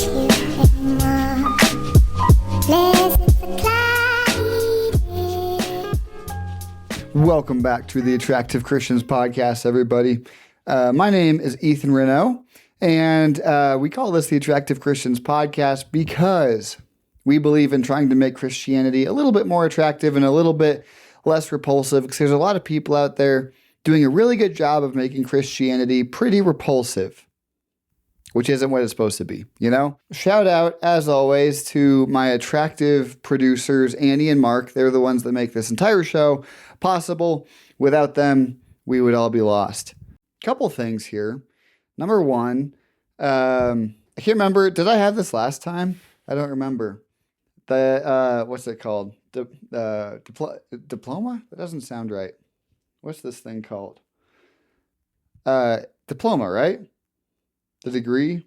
you anymore. Blessed the cloudy. Welcome back to the Attractive Christians podcast, everybody. My name is Ethan Renault, and we call this the Attractive Christians podcast because we believe in trying to make Christianity a little bit more attractive and a little bit less repulsive, because there's a lot of people out there doing a really good job of making Christianity pretty repulsive, which isn't what it's supposed to be, you know? Shout out, as always, to my attractive producers, Annie and Mark. They're the ones that make this entire show possible. Without them, we would all be lost. Couple things here. Number one, I can't remember. Did I have this last time? I don't remember. What's it called? Diploma? That doesn't sound right. What's this thing called? Diploma, right? The degree?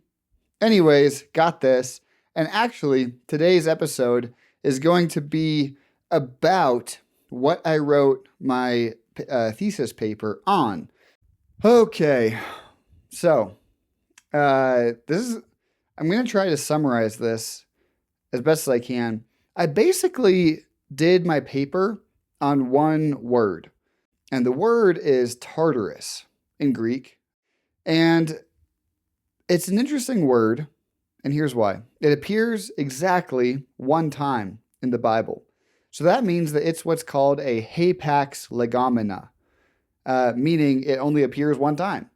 Anyways, got this. And actually, today's episode is going to be about what I wrote my thesis paper on. Okay, so I'm going to try to summarize this as best as I can. I basically did my paper on one word, and the word is Tartarus in Greek. And it's an interesting word, and here's why. It appears exactly one time in the Bible. So that means that it's what's called a hapax legomena, meaning it only appears one time.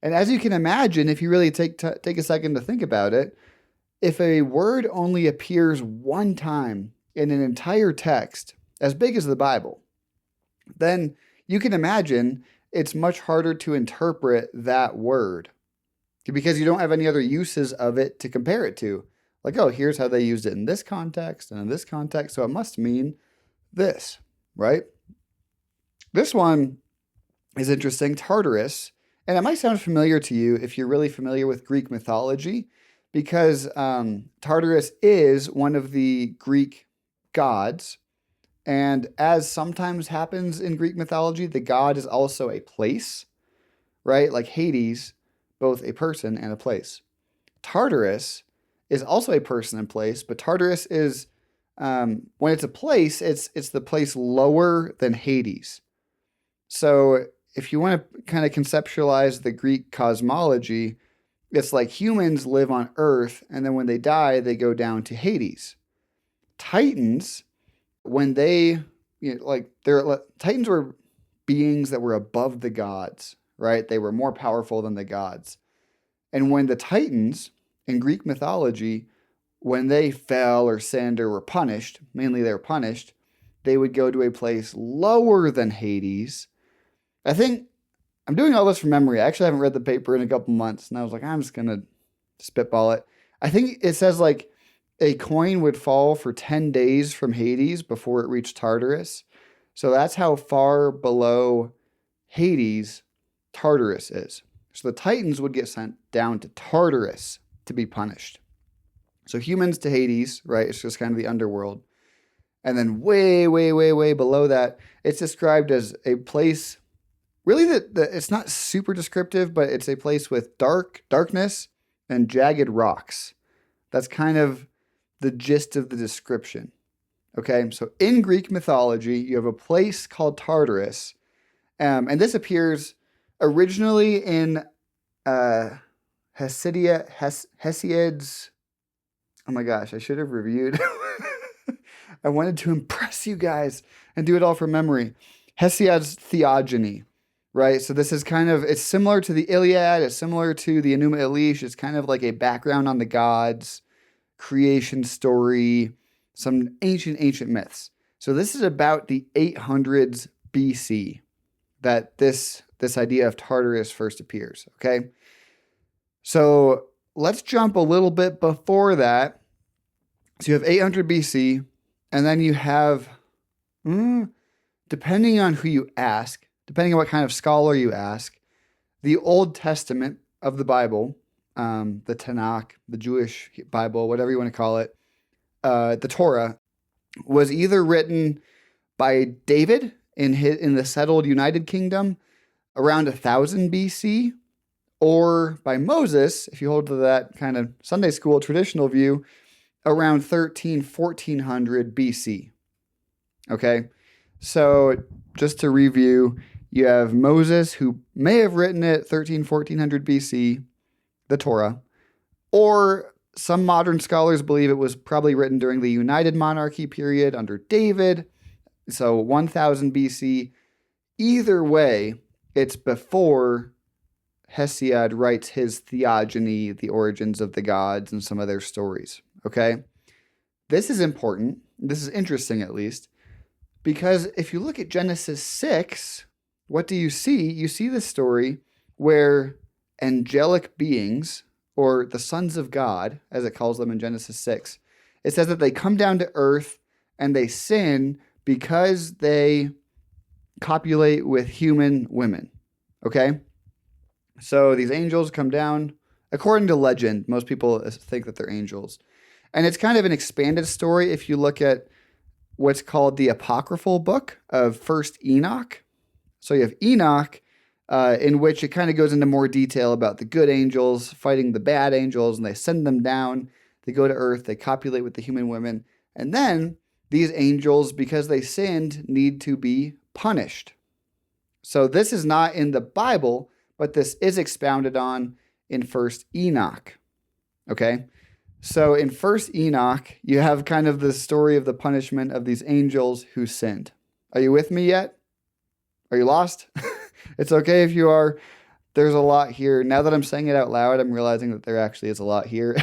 And as you can imagine, if you really take a second to think about it, if a word only appears one time in an entire text as big as the Bible, then you can imagine it's much harder to interpret that word because you don't have any other uses of it to compare it to. Like, oh, here's how they used it in this context and in this context, so it must mean this, right? This one is interesting, Tartarus, and it might sound familiar to you if you're really familiar with Greek mythology, because Tartarus is one of the Greek gods, and as sometimes happens in Greek mythology, the god is also a place, right? Like Hades, both a person and a place. Tartarus is also a person and place, but Tartarus is, when it's a place, it's the place lower than Hades. So if you want to kind of conceptualize the Greek cosmology, it's like humans live on Earth, and then when they die, they go down to Hades. Titans, when they, Titans were beings that were above the gods, right? They were more powerful than the gods. And when the Titans in Greek mythology, when they fell or sinned or were punished, mainly they were punished, they would go to a place lower than Hades. I think I'm doing all this from memory. I actually haven't read the paper in a couple months, and I was like, I'm just going to spitball it. I think it says like a coin would fall for 10 days from Hades before it reached Tartarus. So that's how far below Hades Tartarus is. So the Titans would get sent down to Tartarus to be punished. So humans to Hades, right? It's just kind of the underworld. And then way, way, way, way below that, it's described as a place, really it's not super descriptive, but it's a place with darkness and jagged rocks. That's kind of the gist of the description. Okay, so in Greek mythology, you have a place called Tartarus, and this appears originally in Hesiod's. Oh my gosh, I should have reviewed. I wanted to impress you guys and do it all from memory. Hesiod's Theogony, right? So this is it's similar to the Iliad, it's similar to the Enuma Elish. It's kind of like a background on the gods, creation story, some ancient myths. So this is about the 800s BC that this idea of Tartarus first appears, okay? So let's jump a little bit before that. So you have 800 BC, and then you have, depending on who you ask, depending on what kind of scholar you ask, the Old Testament of the Bible, the Tanakh, the Jewish Bible, whatever you want to call it, the Torah, was either written by David in the settled United Kingdom around 1000 BC, or by Moses, if you hold to that kind of Sunday school traditional view, around 1400 BC. Okay, so just to review, you have Moses, who may have written it 1400 BC, the Torah, or some modern scholars believe it was probably written during the United Monarchy period under David, so 1000 BC. Either way, it's before Hesiod writes his theogony, the origins of the gods, and some of their stories. Okay? This is important. This is interesting, at least, because if you look at Genesis 6, what do you see? You see the story where angelic beings, or the sons of God, as it calls them in Genesis 6, it says that they come down to earth and they sin because they copulate with human women. Okay? So these angels come down. According to legend, most people think that they're angels. And it's kind of an expanded story if you look at what's called the apocryphal book of First Enoch. So you have Enoch, in which it kind of goes into more detail about the good angels fighting the bad angels, and they send them down. They go to earth, they copulate with the human women, and then these angels, because they sinned, need to be punished. So this is not in the Bible, but this is expounded on in First Enoch. Okay? So in First Enoch, you have kind of the story of the punishment of these angels who sinned. Are you with me yet? Are you lost? It's okay if you are. There's a lot here. Now that I'm saying it out loud, I'm realizing that there actually is a lot here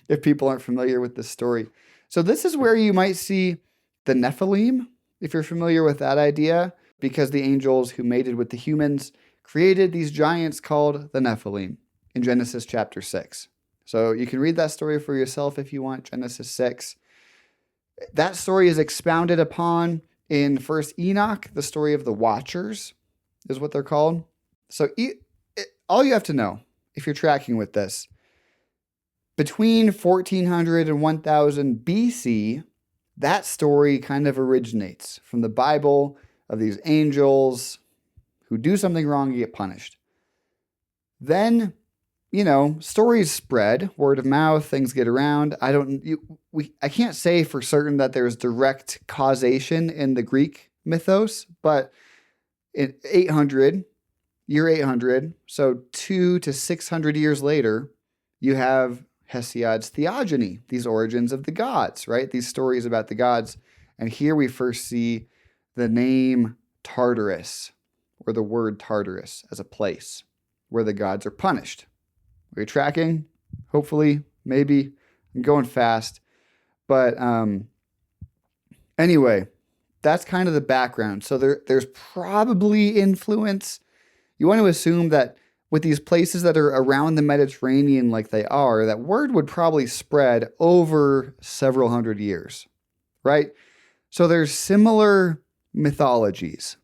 if people aren't familiar with this story. So this is where you might see the Nephilim, if you're familiar with that idea, because the angels who mated with the humans created these giants called the Nephilim in Genesis chapter 6. So you can read that story for yourself if you want, Genesis 6. That story is expounded upon in First Enoch. The story of the Watchers is what they're called. So all you have to know, if you're tracking with this, between 1400 and 1000 BC, that story kind of originates from the Bible of these angels who do something wrong and get punished. Then, stories spread, word of mouth, things get around. I can't say for certain that there's direct causation in the Greek mythos, but in year 800, so 200 to 600 years later, you have Hesiod's theogony, these origins of the gods, right? These stories about the gods. And here we first see the name Tartarus, or the word Tartarus, as a place where the gods are punished. Are you tracking? Hopefully, maybe. I'm going fast. But anyway, that's kind of the background. So there's probably influence. You want to assume that with these places that are around the Mediterranean like they are, that word would probably spread over several hundred years, right? So there's similar mythologies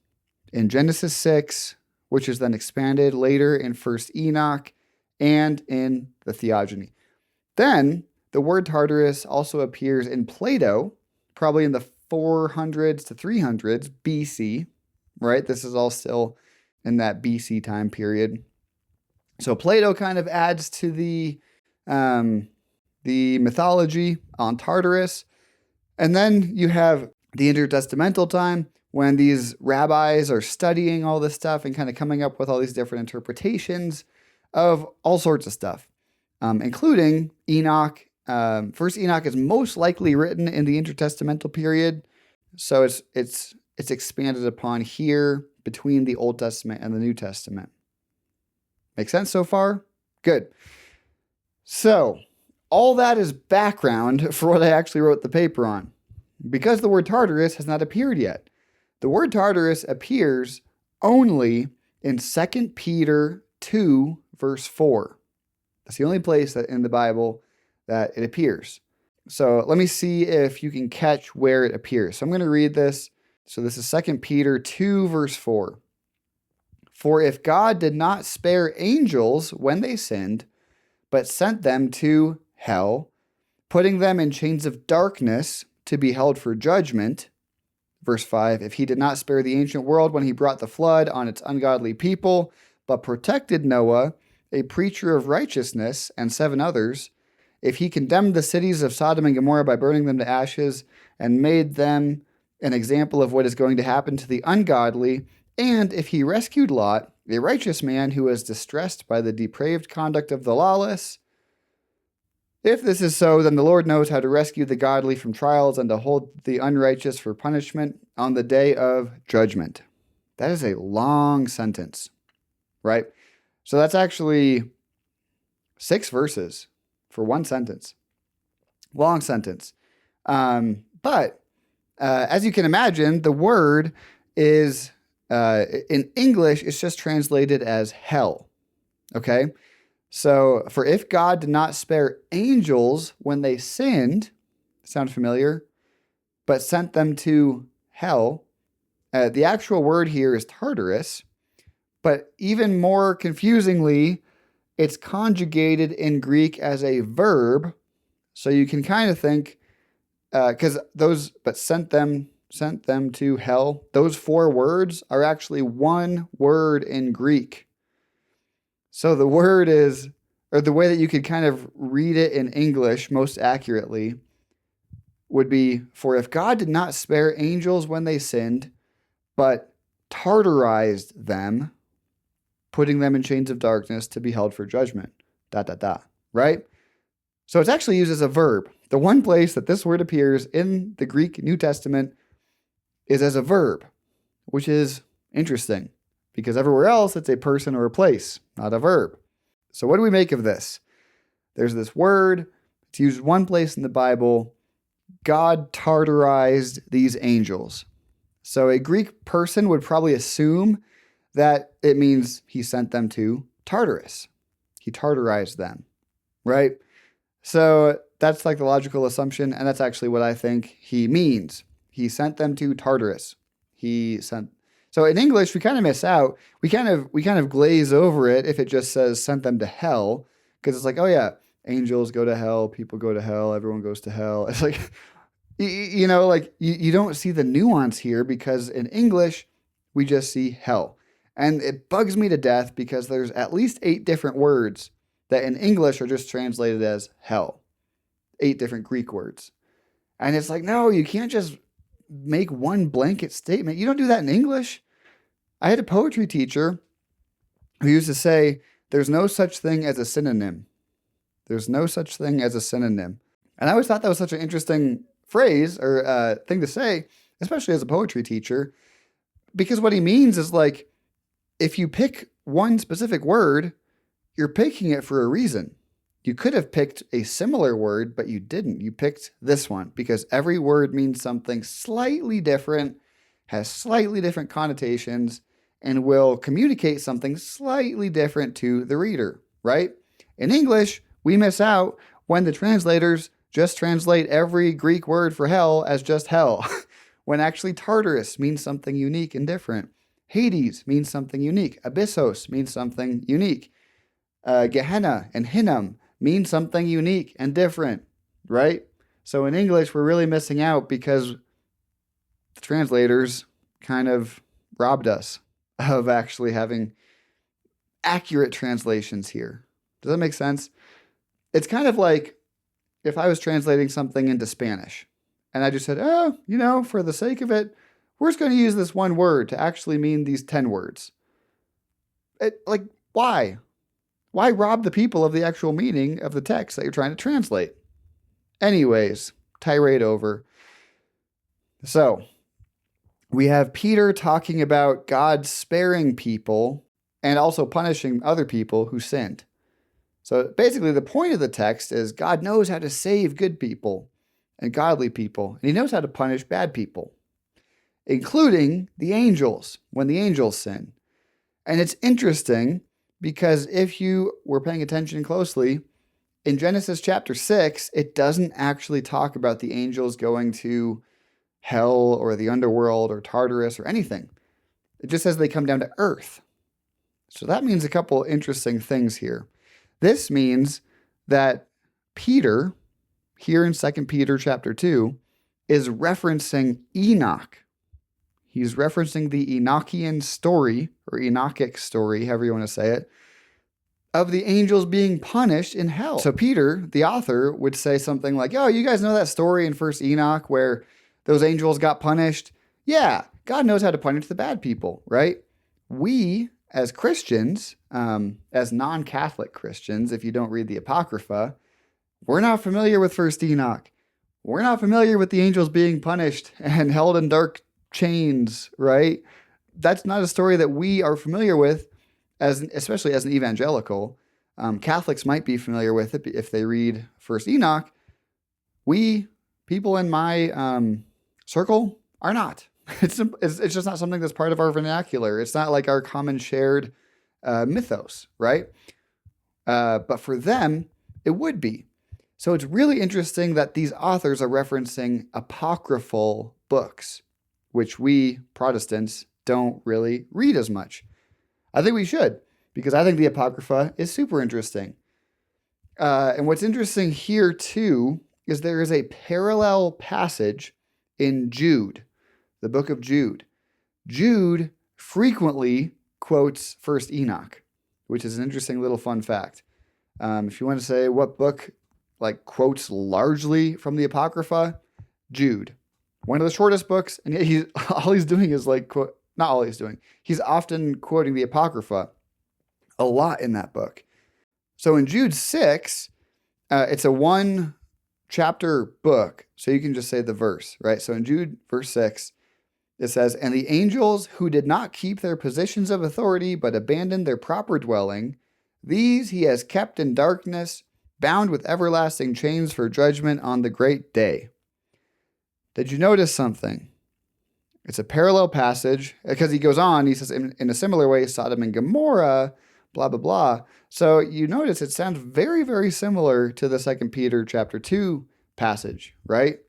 in Genesis 6, which is then expanded later in First Enoch and in the Theogony. Then the word Tartarus also appears in Plato, probably in the 400s to 300s BC, right? This is all still in that BC time period. So Plato kind of adds to the mythology on Tartarus. And then you have the intertestamental time when these rabbis are studying all this stuff and kind of coming up with all these different interpretations of all sorts of stuff, including Enoch. First Enoch is most likely written in the intertestamental period. So it's expanded upon here between the Old Testament and the New Testament. Make sense so far? Good. So all that is background for what I actually wrote the paper on. Because the word Tartarus has not appeared yet. The word Tartarus appears only in 2 Peter 2, verse 4. That's the only place that in the Bible that it appears. So let me see if you can catch where it appears. So I'm going to read this. So this is 2 Peter 2, verse 4. For if God did not spare angels when they sinned, but sent them to hell, putting them in chains of darkness to be held for judgment. Verse 5, if he did not spare the ancient world when he brought the flood on its ungodly people, but protected Noah a preacher of righteousness, and 7 others, if he condemned the cities of Sodom and Gomorrah by burning them to ashes and made them an example of what is going to happen to the ungodly, and if he rescued Lot, a righteous man who was distressed by the depraved conduct of the lawless, if this is so, then the Lord knows how to rescue the godly from trials and to hold the unrighteous for punishment on the day of judgment. That is a long sentence, right? So that's actually 6 verses for one sentence. Long sentence. But as you can imagine, the word is, in English, it's just translated as hell. Okay? So, for if God did not spare angels when they sinned, sound familiar? But sent them to hell. The actual word here is Tartarus, but even more confusingly, it's conjugated in Greek as a verb. So you can kind of think, but sent them to hell. Those 4 words are actually one word in Greek. So the word is, or the way that you could kind of read it in English most accurately would be, for if God did not spare angels when they sinned, but tartarized them, putting them in chains of darkness to be held for judgment. ... Right? So it's actually used as a verb. The one place that this word appears in the Greek New Testament is as a verb, which is interesting because everywhere else it's a person or a place, not a verb. So what do we make of this? There's this word, it's used one place in the Bible. God tartarized these angels. So a Greek person would probably assume that it means he sent them to Tartarus. He tartarized them, right? So that's like the logical assumption, and that's actually what I think he means. He sent them to Tartarus. So in English, we kind of miss out. We kind of glaze over it if it just says sent them to hell, because it's like, oh yeah, angels go to hell, people go to hell, everyone goes to hell. It's like, you don't see the nuance here because in English, we just see hell. And it bugs me to death because there's at least 8 different words that in English are just translated as hell. 8 different Greek words. And it's like, no, you can't just make one blanket statement. You don't do that in English. I had a poetry teacher who used to say, there's no such thing as a synonym. There's no such thing as a synonym. And I always thought that was such an interesting phrase or thing to say, especially as a poetry teacher, because what he means is like, if you pick one specific word, you're picking it for a reason. You could have picked a similar word, but you didn't. You picked this one because every word means something slightly different, has slightly different connotations, and will communicate something slightly different to the reader, right? In English, we miss out when the translators just translate every Greek word for hell as just hell, when actually Tartarus means something unique and different. Hades means something unique. Abyssos means something unique. Gehenna and Hinnom mean something unique and different, right? So in English, we're really missing out because the translators kind of robbed us of actually having accurate translations here. Does that make sense? It's kind of like if I was translating something into Spanish and I just said, for the sake of it, we're just going to use this one word to actually mean these 10 words. Why? Why rob the people of the actual meaning of the text that you're trying to translate? Anyways, tirade over. So, we have Peter talking about God sparing people and also punishing other people who sinned. So basically the point of the text is God knows how to save good people and godly people, and he knows how to punish bad people, including the angels when the angels sin. And it's interesting because if you were paying attention closely, in Genesis chapter 6, it doesn't actually talk about the angels going to hell or the underworld or Tartarus or anything. It just says they come down to earth. So that means a couple interesting things here. This means that Peter, here in 2 Peter chapter 2, is referencing Enoch. He's referencing the Enochian story, or Enochic story, however you want to say it, of the angels being punished in hell. So Peter, the author, would say something like, oh, you guys know that story in 1st Enoch where those angels got punished? Yeah, God knows how to punish the bad people, right? We, as Christians, as non-Catholic Christians, if you don't read the Apocrypha, we're not familiar with 1st Enoch. We're not familiar with the angels being punished and held in dark chains, right? That's not a story that we are familiar with, especially as an evangelical. Catholics might be familiar with it if they read 1st Enoch. We, people in my circle, are not. It's just not something that's part of our vernacular. It's not like our common shared mythos, right? But for them, it would be. So it's really interesting that these authors are referencing apocryphal books, which we Protestants don't really read as much. I think we should, because I think the Apocrypha is super interesting. And what's interesting here, too, is there is a parallel passage in Jude, the book of Jude. Jude frequently quotes 1st Enoch, which is an interesting little fun fact. If you want to say what book quotes largely from the Apocrypha, Jude. One of the shortest books, and yet all he's doing is not all he's doing. He's often quoting the Apocrypha a lot in that book. So in Jude 6, it's a 1-chapter book, so you can just say the verse, right? So in Jude verse 6, it says, "And the angels who did not keep their positions of authority but abandoned their proper dwelling, these he has kept in darkness, bound with everlasting chains for judgment on the great day." Did you notice something? It's a parallel passage because he goes on, he says, in a similar way, Sodom and Gomorrah, blah, blah, blah. So you notice it sounds very, very similar to the 2 Peter chapter 2 passage, right?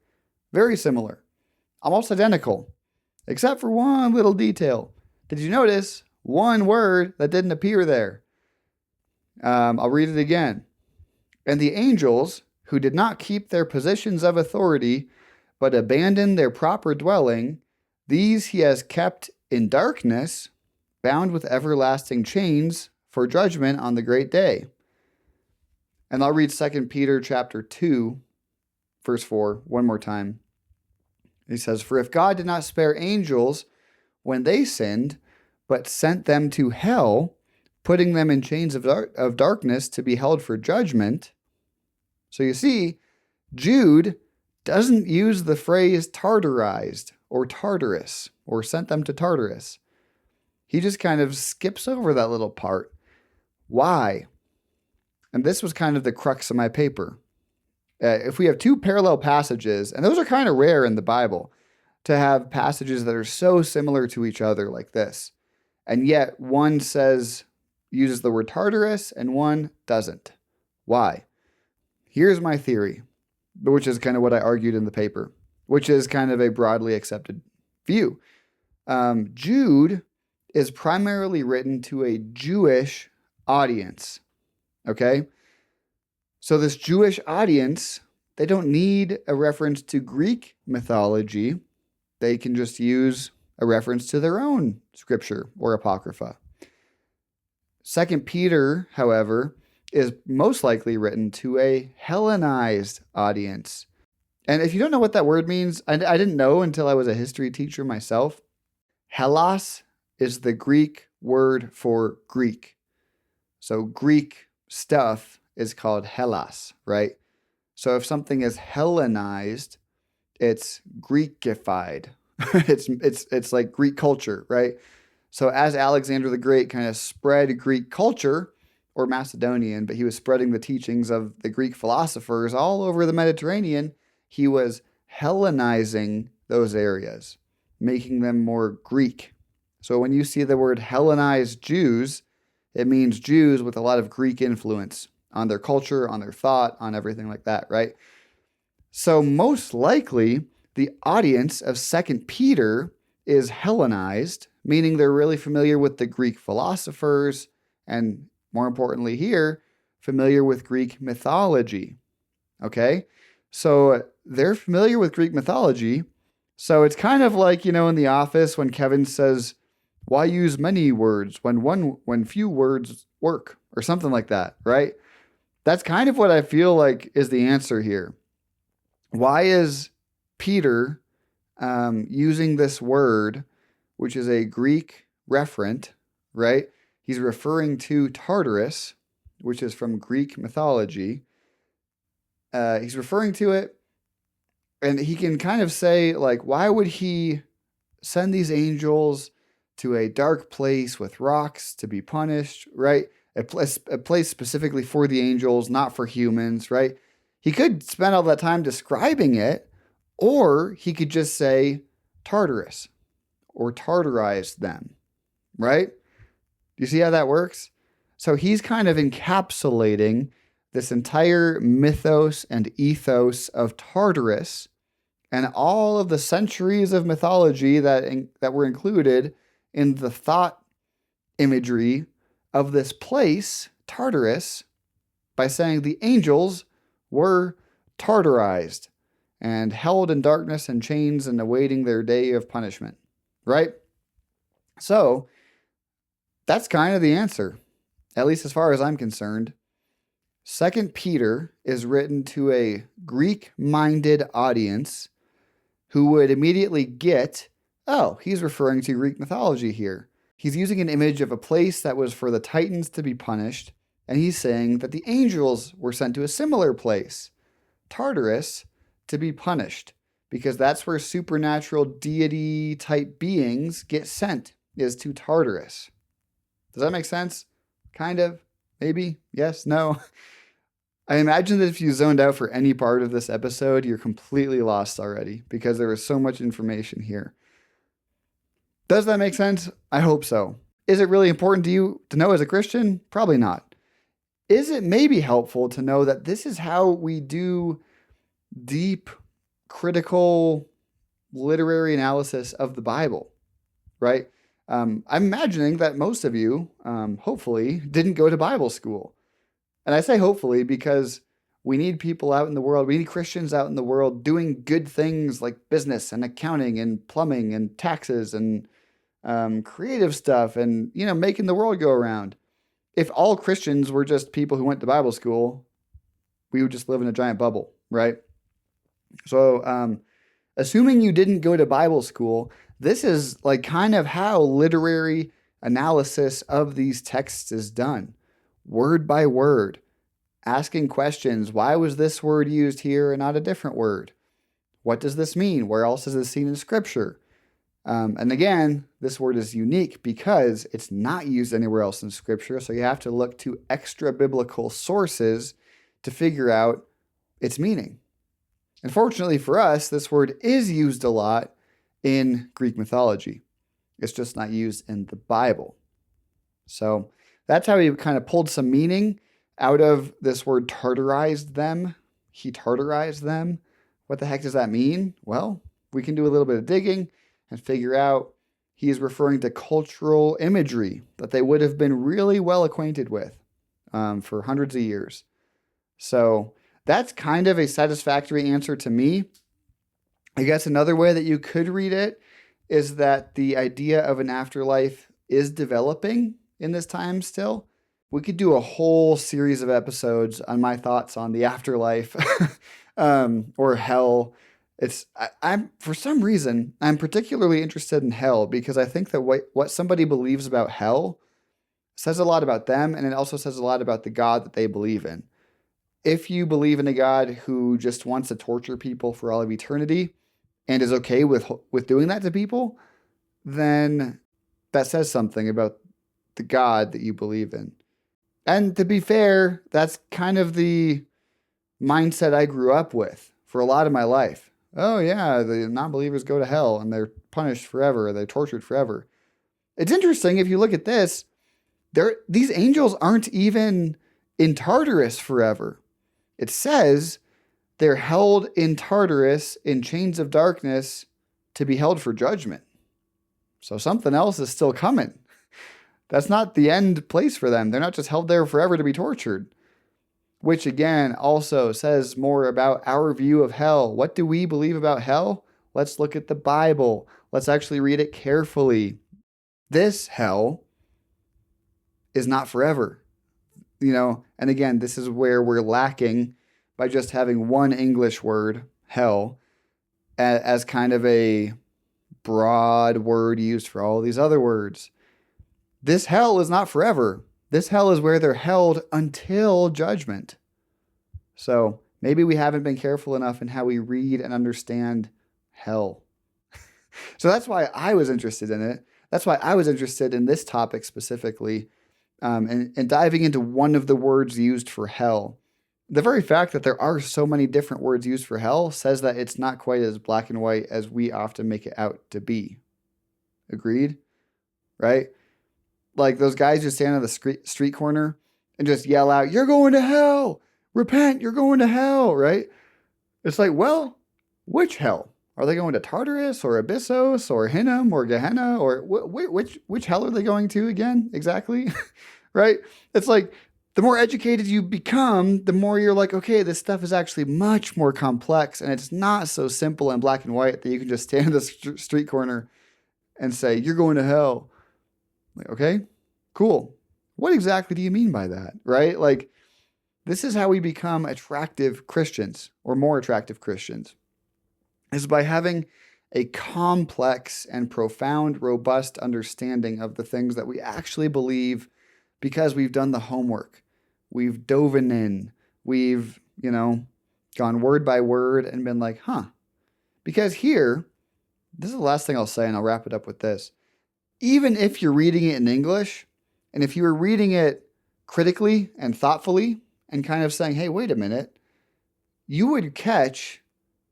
Very similar. Almost identical, except for one little detail. Did you notice one word that didn't appear there? I'll read it again. "And the angels who did not keep their positions of authority, but abandoned their proper dwelling, these he has kept in darkness, bound with everlasting chains for judgment on the great day." And I'll read 2 Peter chapter 2, verse 4, one more time. He says, "For if God did not spare angels when they sinned, but sent them to hell, putting them in chains of darkness to be held for judgment." So you see, Jude doesn't use the phrase tartarized or Tartarus or sent them to Tartarus. He just kind of skips over that little part. Why? And this was kind of the crux of my paper. If we have two parallel passages, and those are kind of rare in the Bible, to have passages that are so similar to each other like this, and yet one uses the word Tartarus and one doesn't. Why? Here's my theory, which is kind of what I argued in the paper, which is kind of a broadly accepted view. Jude is primarily written to a Jewish audience, okay? So this Jewish audience, they don't need a reference to Greek mythology. They can just use a reference to their own scripture or apocrypha. 2 Peter, however, is most likely written to a Hellenized audience. And if you don't know what that word means, I didn't know until I was a history teacher myself. Hellas is the Greek word for Greek. So Greek stuff is called Hellas, right? So if something is Hellenized, it's Greekified. it's like Greek culture, right? So as Alexander the Great kind of spread Greek culture, or Macedonian, but he was spreading the teachings of the Greek philosophers all over the Mediterranean, he was Hellenizing those areas, making them more Greek. So when you see the word Hellenized Jews, it means Jews with a lot of Greek influence on their culture, on their thought, on everything like that, right? So most likely, the audience of 2 Peter is Hellenized, meaning they're really familiar with the Greek philosophers, and more importantly here, familiar with Greek mythology, okay? So they're familiar with Greek mythology, so it's kind of like, in The Office when Kevin says, "Why use many words when few words work?" or something like that, right? That's kind of what I feel like is the answer here. Why is Peter using this word, which is a Greek referent, right? He's referring to Tartarus, which is from Greek mythology. He's referring to it, and he can kind of say, like, why would he send these angels to a dark place with rocks to be punished, right? A place specifically for the angels, not for humans, right? He could spend all that time describing it, or he could just say Tartarus or tartarize them, right? Do you see how that works? So he's kind of encapsulating this entire mythos and ethos of Tartarus and all of the centuries of mythology that were included in the thought imagery of this place, Tartarus, by saying the angels were tartarized and held in darkness and chains and awaiting their day of punishment, right? So that's kind of the answer, at least as far as I'm concerned. 2 Peter is written to a Greek-minded audience who would immediately get, oh, he's referring to Greek mythology here. He's using an image of a place that was for the Titans to be punished, and he's saying that the angels were sent to a similar place, Tartarus, to be punished, because that's where supernatural deity-type beings get sent, is to Tartarus. Does that make sense? Kind of? Maybe? Yes? No? I imagine that if you zoned out for any part of this episode, you're completely lost already because there is so much information here. Does that make sense? I hope so. Is it really important to you to know as a Christian? Probably not. Is it maybe helpful to know that this is how we do deep, critical, literary analysis of the Bible, right? I'm imagining that most of you, hopefully, didn't go to Bible school. And I say hopefully because we need people out in the world, we need Christians out in the world doing good things like business and accounting and plumbing and taxes and creative stuff and, making the world go around. If all Christians were just people who went to Bible school, we would just live in a giant bubble, right? So, assuming you didn't go to Bible school, this is like kind of how literary analysis of these texts is done. Word by word, asking questions. Why was this word used here and not a different word? What does this mean? Where else is this seen in Scripture? And again, this word is unique because it's not used anywhere else in Scripture, so you have to look to extra biblical sources to figure out its meaning. Unfortunately for us, this word is used a lot in Greek mythology. It's just not used in the Bible. So that's how he kind of pulled some meaning out of this word tartarized them. He tartarized them. What the heck does that mean? Well, we can do a little bit of digging and figure out he is referring to cultural imagery that they would have been really well acquainted with for hundreds of years. So that's kind of a satisfactory answer to me. I guess another way that you could read it is that the idea of an afterlife is developing in this time still. We could do a whole series of episodes on my thoughts on the afterlife or hell. I'm for some reason, I'm particularly interested in hell because I think that what somebody believes about hell says a lot about them, and it also says a lot about the God that they believe in. If you believe in a God who just wants to torture people for all of eternity and is okay with doing that to people, then that says something about the God that you believe in. And to be fair, that's kind of the mindset I grew up with for a lot of my life. Oh yeah, the non-believers go to hell and they're punished forever, they're tortured forever. It's interesting if you look at this, these angels aren't even in Tartarus forever. It says they're held in Tartarus in chains of darkness to be held for judgment. So something else is still coming. That's not the end place for them. They're not just held there forever to be tortured. Which again also says more about our view of hell. What do we believe about hell? Let's look at the Bible. Let's actually read it carefully. This hell is not forever. And again, this is where we're lacking by just having one English word, hell, as kind of a broad word used for all these other words. This hell is not forever. This hell is where they're held until judgment. So maybe we haven't been careful enough in how we read and understand hell. So that's why I was interested in it. That's why I was interested in this topic specifically, and diving into one of the words used for hell. The very fact that there are so many different words used for hell says that it's not quite as black and white as we often make it out to be. Agreed? Right? Like those guys just stand on the street corner and just yell out, "You're going to hell! Repent, you're going to hell!" Right? It's like, well, which hell? Are they going to Tartarus or Abyssos or Hinnom or Gehenna? Or which hell are they going to again? Exactly. Right? It's like, the more educated you become, the more you're like, okay, this stuff is actually much more complex, and it's not so simple and black and white that you can just stand in the street corner and say, "You're going to hell." Like, okay, cool. What exactly do you mean by that, right? Like, this is how we become attractive Christians, or more attractive Christians, is by having a complex and profound, robust understanding of the things that we actually believe, because we've done the homework. We've dove in. We've, gone word by word and been like, Because here, this is the last thing I'll say, and I'll wrap it up with this. Even if you're reading it in English, and if you were reading it critically and thoughtfully, and kind of saying, hey, wait a minute, you would catch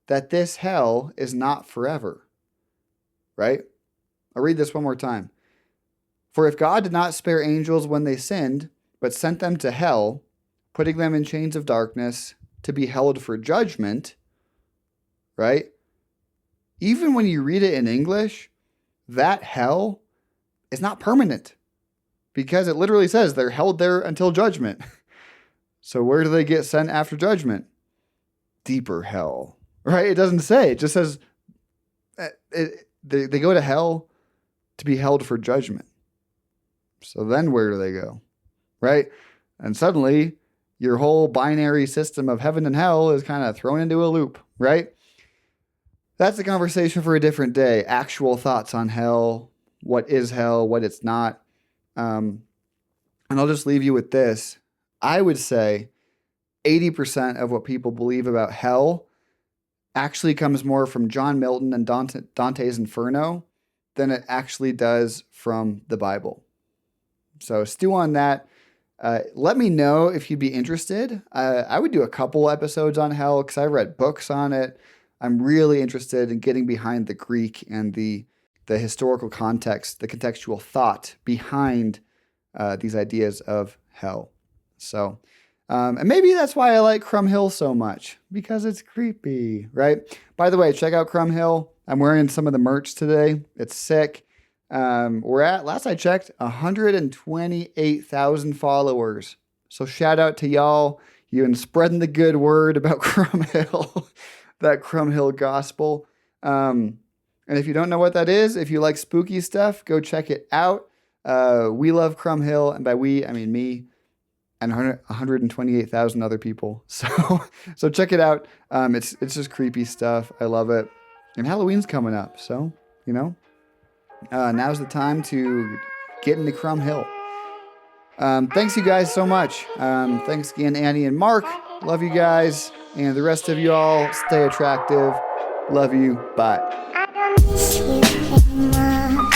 that this hell is not forever. Right? I'll read this one more time. "For if God did not spare angels when they sinned, but sent them to hell, putting them in chains of darkness to be held for judgment," right? Even when you read it in English, that hell is not permanent, because it literally says they're held there until judgment. So where do they get sent after judgment? Deeper hell, right? It doesn't say. It just says they go to hell to be held for judgment. So then where do they go? Right? And suddenly your whole binary system of heaven and hell is kind of thrown into a loop, right? That's a conversation for a different day. Actual thoughts on hell, what is hell, what it's not. And I'll just leave you with this. I would say 80% of what people believe about hell actually comes more from John Milton and Dante's Inferno than it actually does from the Bible. So stew on that. Let me know if you'd be interested. I would do a couple episodes on hell because I read books on it. I'm really interested in getting behind the Greek and the historical context, the contextual thought behind these ideas of hell. So, and maybe that's why I like Crumb Hill so much, because it's creepy, right? By the way, check out Crumb Hill. I'm wearing some of the merch today. It's sick. We're at, last I checked, 128,000 followers. So shout out to y'all. You've been spreading the good word about Crumb Hill, that Crumb Hill gospel. And if you don't know what that is, if you like spooky stuff, go check it out. We love Crumb Hill, and by we, I mean me and 128,000 other people. So check it out. It's just creepy stuff. I love it. And Halloween's coming up, so, now's the time to get into Crumb Hill. Thanks you guys so much. Thanks again, Annie and Mark. Love you guys. And the rest of you all, stay attractive. Love you. Bye. I don't miss you anymore.